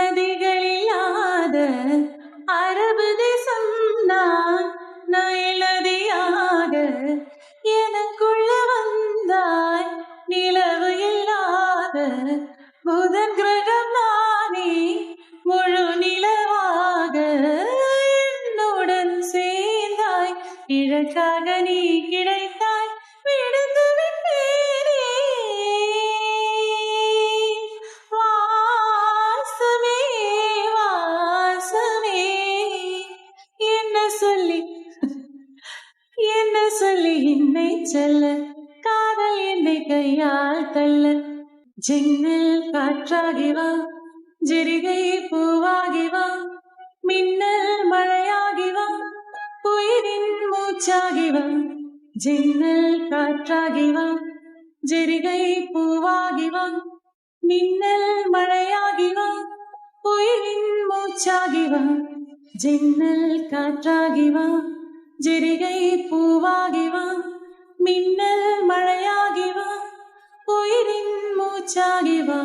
நதிகளில்லாத அரபு தேசம் நான் எழுதியாக எனக்குள்ள வந்தாய். நிலவு இல்லாத புதன் கிரகம் தானே முழு நிலவாக என்னுடன் சேர்ந்தாய். இழக்காக நீ கிடைத்தாய், விடுத்து விட்டேனே. வாசமே வாசமே என்ன சொல்லி என்னை செல்ல காதல் என்னை கையால் தள்ள. ஜன்னல் காற்றாகி வா, ஜிரிகை பூவாகி வா, மின்னல் மழையாகி வா, உயிரின் மூச்சாகி வா. ஜன்னல் காற்றாகி வா, ஜிரிகை பூவாகி வா, மின்னல் மழையாகி வா, உயிரின் மூச்சாகி வா. ஜன்னல் காற்றாகி வா, ஜிரிகை பூவாகி வா, மின்னல் மழையாகி வா, உயிரின் மூச்சாகி வா.